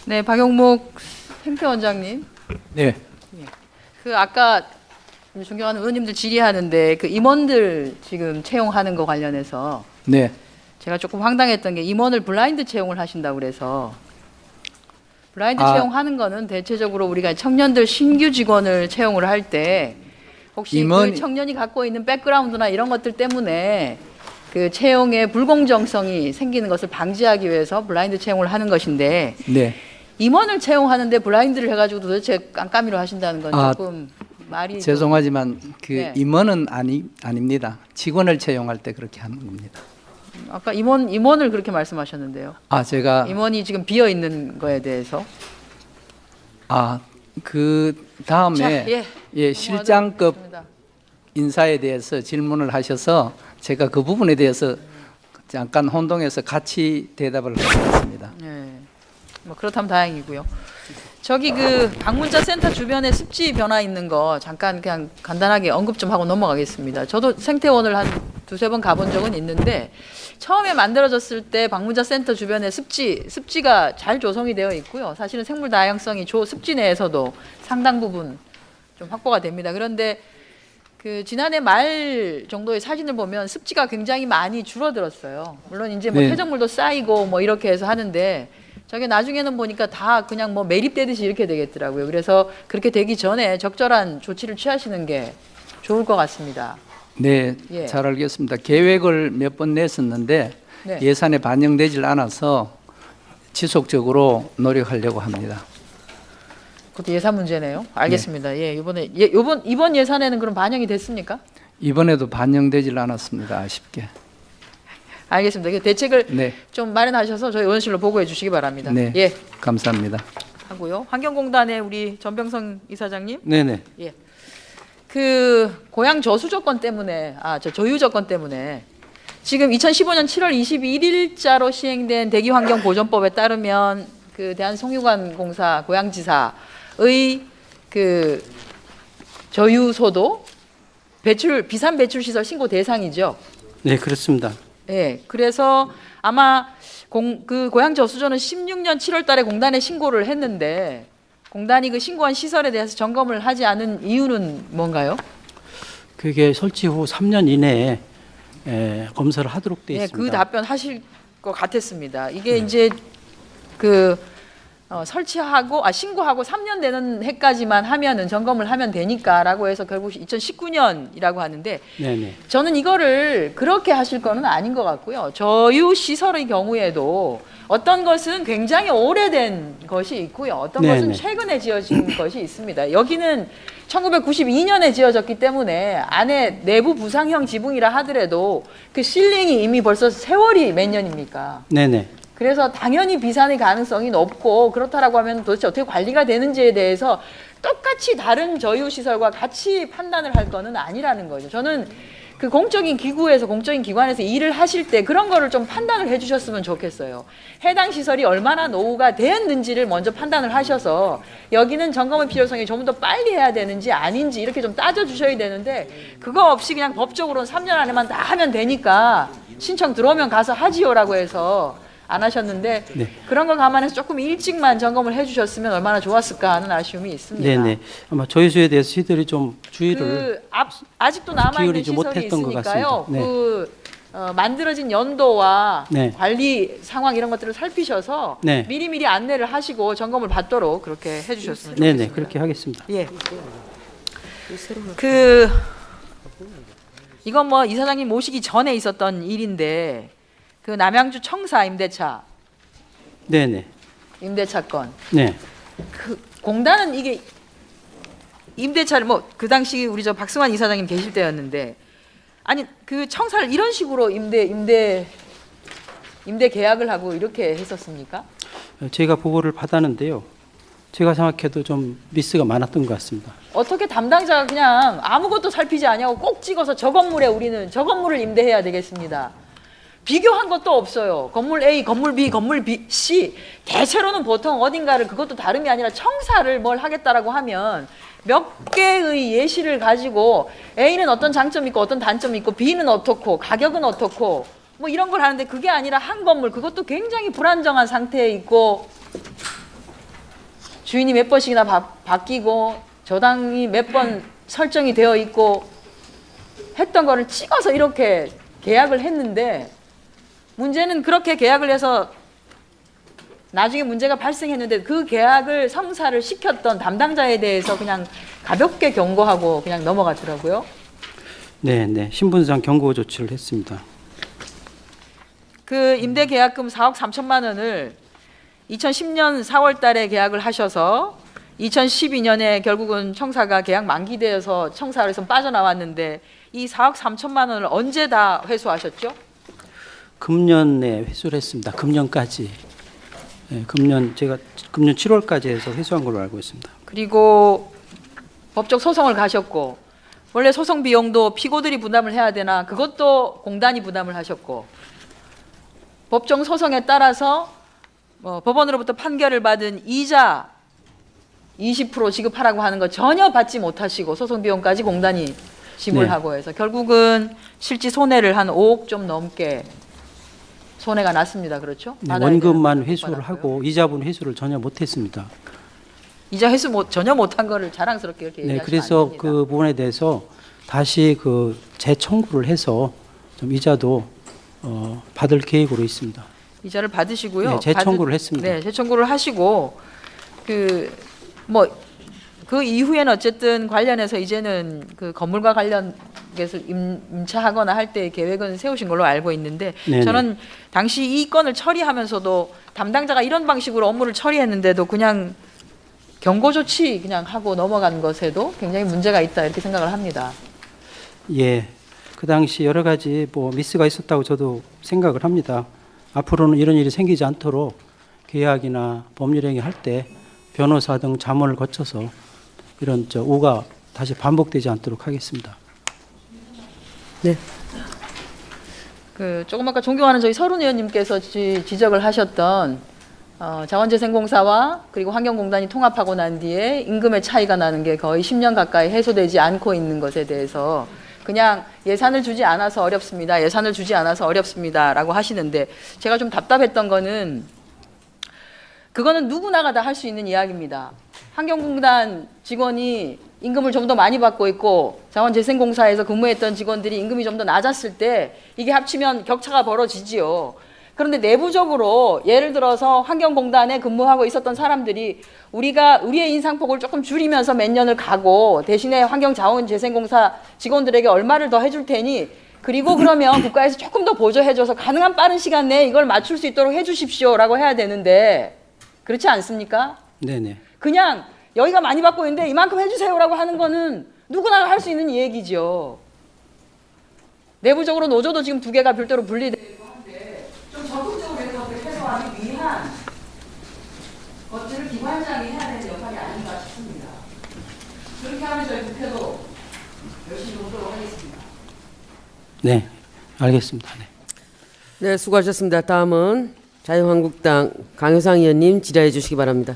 네, 박용목 행태원장님. 네. 그 아까 존경하는 의원님들 질의하는데 그 임원들 지금 채용하는 거 관련해서 네. 제가 조금 황당했던 게 임원을 블라인드 채용을 하신다고 그래서 블라인드 채용하는 거는 대체적으로 우리가 청년들 신규 직원을 채용을 할 때 혹시 그 청년이 갖고 있는 백그라운드나 이런 것들 때문에 그 채용의 불공정성이 생기는 것을 방지하기 위해서 블라인드 채용을 하는 것인데 네. 임원을 채용하는데 블라인드를 해가지고 도대체 깜깜이로 하신다는 건 조금 말이 죄송하지만 그 네. 임원은 아닙니다. 직원을 채용할 때 그렇게 하는 겁니다. 아까 임원을 그렇게 말씀하셨는데요. 제가 임원이 지금 비어 있는 거에 대해서 그 다음에 자, 실장급 인사에 대해서 질문을 하셔서 제가 그 부분에 대해서 잠깐 혼동해서 같이 대답을 하겠습니다. 네. 뭐 그렇다면 다행이고요. 저기 그 방문자 센터 주변에 습지 변화 있는 거 잠깐 그냥 간단하게 언급 좀 하고 넘어가겠습니다. 저도 생태원을 한 두세 번 가본 적은 있는데 처음에 만들어졌을 때 방문자 센터 주변에 습지가 잘 조성이 되어 있고요. 사실은 생물 다양성이 습지 내에서도 상당 부분 좀 확보가 됩니다. 그런데 그 지난해 말 정도의 사진을 보면 습지가 굉장히 많이 줄어들었어요. 물론 이제 뭐 퇴적물도 쌓이고 뭐 이렇게 해서 하는데 저게 나중에는 보니까 다 그냥 뭐 매립되듯이 이렇게 되겠더라고요. 그래서 그렇게 되기 전에 적절한 조치를 취하시는 게 좋을 것 같습니다. 네, 잘 알겠습니다. 계획을 몇 번 냈었는데 예산에 반영되질 않아서 지속적으로 노력하려고 합니다. 그것도 예산 문제네요. 알겠습니다. 이번 예산에는 그럼 반영이 됐습니까? 이번에도 반영되질 않았습니다. 아쉽게. 알겠습니다. 대책을 좀 마련하셔서 저희 의원실로 보고해 주시기 바랍니다. 네, 감사합니다. 하고요. 환경공단의 우리 전병성 이사장님. 네네. 그 고향 저수 조건 때문에 저유 조건 때문에 지금 2015년 7월 21일자로 시행된 대기환경보전법에 따르면 그 대한송유관공사 고양지사의 그 저유소도 비산 배출 시설 신고 대상이죠. 네, 그렇습니다. 네, 그래서 아마 그 고양 저수조는 16년 7월달에 공단에 신고를 했는데 공단이 그 신고한 시설에 대해서 점검을 하지 않은 이유는 뭔가요? 그게 설치 후 3년 이내에 검사를 하도록 되어 있습니다. 그 답변 하실 것 같았습니다. 이게 이제 그 설치하고 신고하고 3년 되는 해까지만 하면은 점검을 하면 되니까라고 해서 결국 2019년이라고 하는데 저는 이거를 그렇게 하실 거는 아닌 것 같고요. 저유 시설의 경우에도 어떤 것은 굉장히 오래된 것이 있고요. 어떤 것은 최근에 지어진 것이 있습니다. 여기는 1992년에 지어졌기 때문에 안에 내부 부상형 지붕이라 하더라도 그 실링이 이미 벌써 세월이 몇 년입니까? 네네. 그래서 당연히 비산의 가능성이 높고 그렇다라고 하면 도대체 어떻게 관리가 되는지에 대해서 똑같이 다른 저유시설과 같이 판단을 할 거는 아니라는 거죠. 저는 그 공적인 기구에서 공적인 기관에서 일을 하실 때 그런 거를 좀 판단을 해주셨으면 좋겠어요. 해당 시설이 얼마나 노후가 되었는지를 먼저 판단을 하셔서 여기는 점검의 필요성이 좀 더 빨리 해야 되는지 아닌지 이렇게 좀 따져주셔야 되는데 그거 없이 그냥 법적으로는 3년 안에만 다 하면 되니까 신청 들어오면 가서 하지요라고 해서 안 하셨는데 그런 걸 감안해서 조금 일찍만 점검을 해주셨으면 얼마나 좋았을까 하는 아쉬움이 있습니다. 네네. 아마 저희수에 대해서 시들이 좀 주의를 아직도 남아있는 시설이 있으니까요. 만들어진 연도와 관리 상황 이런 것들을 살피셔서 미리미리 안내를 하시고 점검을 받도록 그렇게 해주셨으면 좋겠습니다. 네네, 그렇게 하겠습니다. 이건 뭐 이사장님 모시기 전에 있었던 일인데 그 남양주 청사 임대차. 임대차 건. 그 공단은 이게 임대차를 그 당시 우리 박승환 이사장님 계실 때였는데 아니 그 청사를 이런 식으로 임대 계약을 하고 이렇게 했었습니까? 제가 보고를 받았는데요. 제가 생각해도 좀 미스가 많았던 것 같습니다. 어떻게 담당자가 그냥 아무것도 살피지 않냐고 꼭 찍어서 저 건물에 우리는 저 건물을 임대해야 되겠습니다. 비교한 것도 없어요. 건물 A, 건물 B, 건물 C. 대체로는 보통 어딘가를 그것도 다름이 아니라 청사를 뭘 하겠다라고 하면 몇 개의 예시를 가지고 A는 어떤 장점이 있고 어떤 단점이 있고 B는 어떻고 가격은 어떻고 뭐 이런 걸 하는데 그게 아니라 한 건물 그것도 굉장히 불안정한 상태에 있고 주인이 몇 번씩이나 바뀌고 저당이 몇 번 설정이 되어 있고 했던 거를 찍어서 이렇게 계약을 했는데 문제는 그렇게 계약을 해서 나중에 문제가 발생했는데 그 계약을 성사를 시켰던 담당자에 대해서 그냥 가볍게 경고하고 그냥 넘어가더라고요. 네, 네. 신분상 경고 조치를 했습니다. 그 임대 계약금 4억 3천만 원을 2010년 4월 달에 계약을 하셔서 2012년에 결국은 청사가 계약 만기되어서 청사에서 빠져나왔는데 이 4억 3천만 원을 언제 다 회수하셨죠? 금년에 회수를 했습니다. 금년까지. 네, 제가 금년 7월까지 해서 회수한 걸로 알고 있습니다. 그리고 법적 소송을 가셨고 원래 소송 비용도 피고들이 부담을 해야 되나 그것도 공단이 부담을 하셨고 법정 소송에 따라서 법원으로부터 판결을 받은 이자 20% 지급하라고 하는 거 전혀 받지 못하시고 소송 비용까지 공단이 지불하고 해서 결국은 실질 손해를 한 5억 좀 넘게 손해가 났습니다. 그렇죠? 네, 받아야 원금만 되는 회수를 받았고요. 하고 이자분 회수를 전혀 못했습니다. 이자 회수 전혀 못한 거를 자랑스럽게 이렇게 네, 얘기하시면 그래서 안 됩니다. 그 부분에 대해서 다시 그 재청구를 해서 좀 이자도 받을 계획으로 있습니다. 이자를 받으시고요. 네, 재청구를 했습니다. 네, 재청구를 하시고 그 이후에는 어쨌든 관련해서 이제는 그 건물과 관련해서 임차하거나 할 때 계획은 세우신 걸로 알고 있는데 네네. 저는 당시 이 건을 처리하면서도 담당자가 이런 방식으로 업무를 처리했는데도 그냥 경고 조치 그냥 하고 넘어간 것에도 굉장히 문제가 있다 이렇게 생각을 합니다. 예, 그 당시 여러 가지 미스가 있었다고 저도 생각을 합니다. 앞으로는 이런 일이 생기지 않도록 계약이나 법률행위 할 때 변호사 등 자문을 거쳐서 이런 오가 다시 반복되지 않도록 하겠습니다. 네. 조금 아까 존경하는 저희 서른 의원님께서 지적을 하셨던 자원재생공사와 그리고 환경공단이 통합하고 난 뒤에 임금의 차이가 나는 게 거의 10년 가까이 해소되지 않고 있는 것에 대해서 그냥 예산을 주지 않아서 어렵습니다. 예산을 주지 않아서 어렵습니다라고 하시는데 제가 좀 답답했던 거는 그거는 누구나가 다 할 수 있는 이야기입니다. 환경공단 직원이 임금을 좀 더 많이 받고 있고 자원재생공사에서 근무했던 직원들이 임금이 좀 더 낮았을 때 이게 합치면 격차가 벌어지지요. 그런데 내부적으로 예를 들어서 환경공단에 근무하고 있었던 사람들이 우리의 인상폭을 조금 줄이면서 몇 년을 가고 대신에 환경자원재생공사 직원들에게 얼마를 더 해줄 테니 그리고 그러면 국가에서 조금 더 보조해줘서 가능한 빠른 시간 내에 이걸 맞출 수 있도록 해주십시오라고 해야 되는데 그렇지 않습니까? 네네. 그냥 여기가 많이 받고 있는데 이만큼 해주세요라고 하는 거는 누구나 할 수 있는 얘기죠. 내부적으로 노조도 지금 2개가 별도로 분리되어 있고 한데 좀 적극적으로 해서 해소하기 위한 것들을 기관장이 해야 되는 역할이 아닌가 싶습니다. 그렇게 하면 저희 국회도 열심히 노도록 하겠습니다. 네, 알겠습니다. 네. 네, 수고하셨습니다. 다음은 자유한국당 강효상 의원님 질의해 주시기 바랍니다.